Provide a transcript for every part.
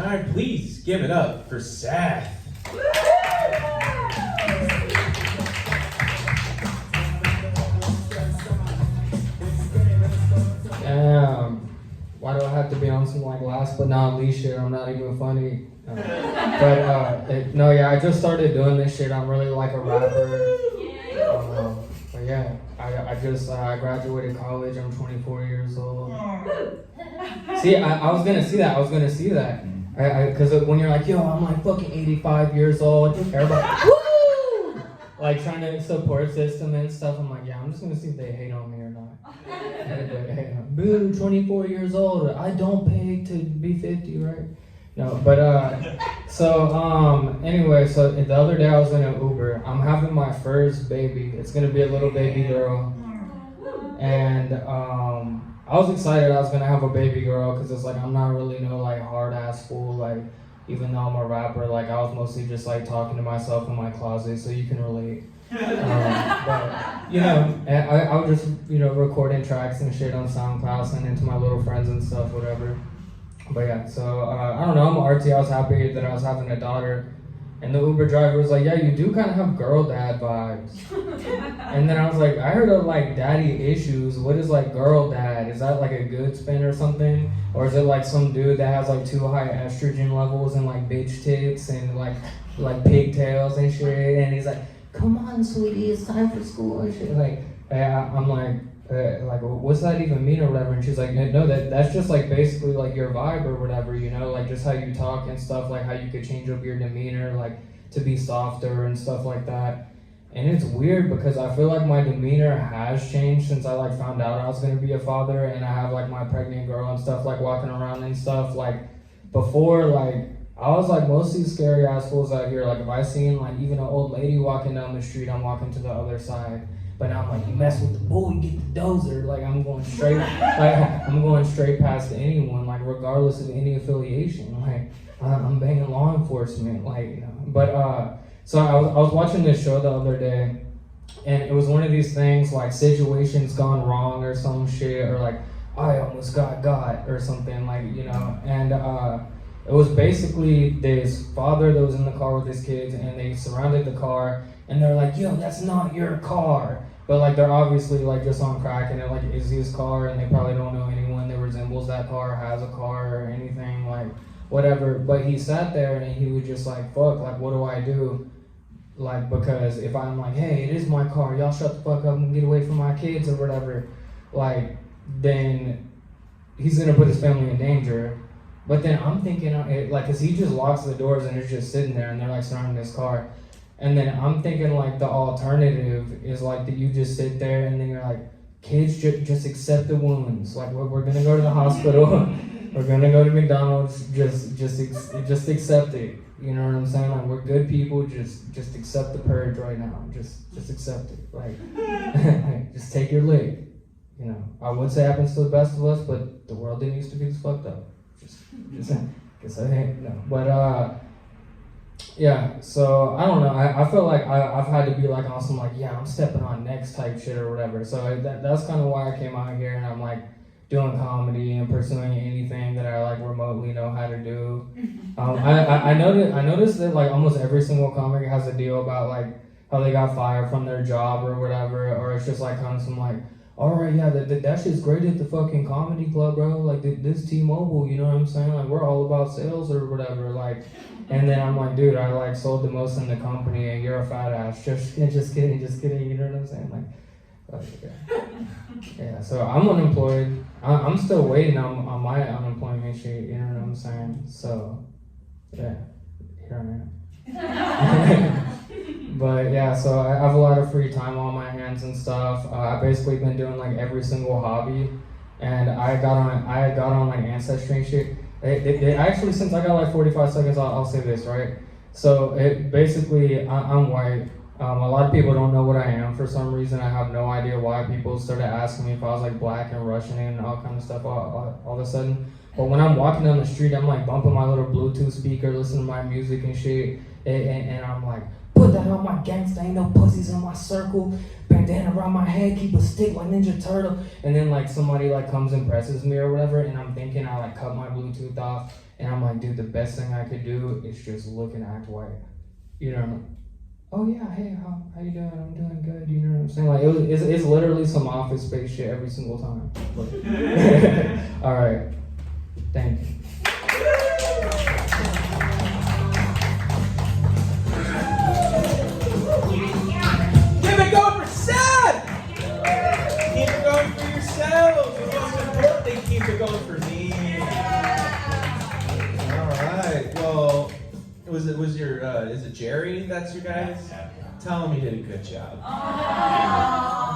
time, please give it up for Seth. Damn. Why do I have to be on some like last but not least shit? I'm not even funny. I just started doing this shit. I'm really like a rapper. But yeah, I graduated college. I'm 24 years old. See, I was gonna see that. Because when you're like, yo, I'm like fucking 85 years old, everybody, woo! Like trying to support system and stuff. I'm like, yeah, I'm just gonna see if they hate on me or not. Boo, 24 years old. I don't pay to be 50, right? No, but anyway, so the other day I was in an Uber. I'm having my first baby. It's gonna be a little baby girl, and I was excited I was gonna have a baby girl because it's like I'm not really no like hard ass fool. Like even though I'm a rapper, like I was mostly just like talking to myself in my closet, so you can relate. But you know, and I was just recording tracks and shit on SoundCloud, sending to my little friends and stuff, whatever. But yeah, so I don't know. I'm artsy. I was happy that I was having a daughter, and the Uber driver was like, "Yeah, you do kind of have girl dad vibes." And then I was like, "I heard of like daddy issues. What is like girl dad? Is that like a good spin or something, or is it like some dude that has like too high estrogen levels and like bitch tits and like pigtails and shit?" And he's like, "Come on, sweetie, it's time for school and shit." Like, I'm like, what's that even mean or whatever? And she's like, no, that's just like basically like your vibe or whatever, like just how you talk and stuff, like how you could change up your demeanor, like to be softer and stuff like that. And it's weird because I feel like my demeanor has changed since I like found out I was gonna be a father, and I have like my pregnant girl and stuff like walking around and stuff. Like before, like I was like mostly scary ass fools out here. Like if I seen like even an old lady walking down the street, I'm walking to the other side. But now I'm like, you mess with the bull, you get the dozer. Like I'm going straight past anyone, like regardless of any affiliation. Like I'm banging law enforcement, like. But so I was watching this show the other day, and it was one of these things like situations gone wrong or some shit, or like I almost got or something, like and it was basically this father that was in the car with his kids, and they surrounded the car, and they're like, yo, that's not your car. But like they're obviously like just on crack, and it like is his car, and they probably don't know anyone that resembles that car, has a car or anything, like whatever. But he sat there and he was just like, fuck, like what do I do? Like, because if I'm like, hey, it is my car, y'all shut the fuck up and get away from my kids or whatever, like then he's gonna put his family in danger. But then I'm thinking, like, cause he just locks the doors and it's just sitting there, and they're like surrounding his car. And then I'm thinking like the alternative is like that you just sit there and then you're like, kids, just accept the wounds. Like we're gonna go to the hospital, we're gonna go to McDonald's, just accept it. You know what I'm saying? Like we're good people, just accept the purge right now. Just accept it. Like just take your lick. I would say it happens to the best of us, but the world didn't used to be this fucked up. Just guess I ain't no. But yeah, so I don't know. I feel like I've had to be like on some like, yeah, I'm stepping on next type shit or whatever. So that's kind of why I came out here, and I'm like doing comedy and pursuing anything that I like remotely know how to do. I noticed that like almost every single comic has a deal about like how they got fired from their job or whatever, or it's just like kind of some like, all right, yeah, that shit's great at the fucking comedy club, bro. Like this T-Mobile, you know what I'm saying? Like we're all about sales or whatever. Like, and then I'm like, dude, I like sold the most in the company, and you're a fat ass. Just kidding. You know what I'm saying? Like, yeah. So I'm unemployed. I'm still waiting on my unemployment shit. You know what I'm saying? So, yeah, here I am. But yeah, so I have a lot of free time on my hands and stuff. I've basically been doing like every single hobby, and I got on like Ancestry and shit. It actually, since I got like 45 seconds, I'll say this, right? So it basicly, I'm white. A lot of people don't know what I am for some reason. I have no idea why. People started asking me if I was like black and Russian and all kind of stuff all of a sudden. But when I'm walking down the street, I'm like bumping my little Bluetooth speaker, listening to my music and shit, and I'm like, put put that on my gangsta, ain't no pussies in my circle. Bandana around my head, keep a stick like Ninja Turtle. And then like somebody like comes and presses me or whatever, and I'm thinking I like cut my Bluetooth off, and I'm like, dude, the best thing I could do is just look and act white. You know, oh yeah, hey, how you doing? I'm doing good. You know what I'm saying? Like it's literally some Office Space shit every single time. All right, thank you. Keep it going for Seth! Keep it going for yourselves. And most importantly, keep it going for me. Alright, well, is it Jerry that's your guys? Tell him he did a good job.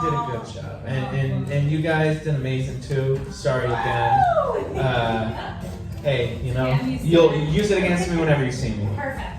He did a good job. And you guys did amazing too. Sorry again. Hey, you know, you'll use it against me whenever you see me. Perfect.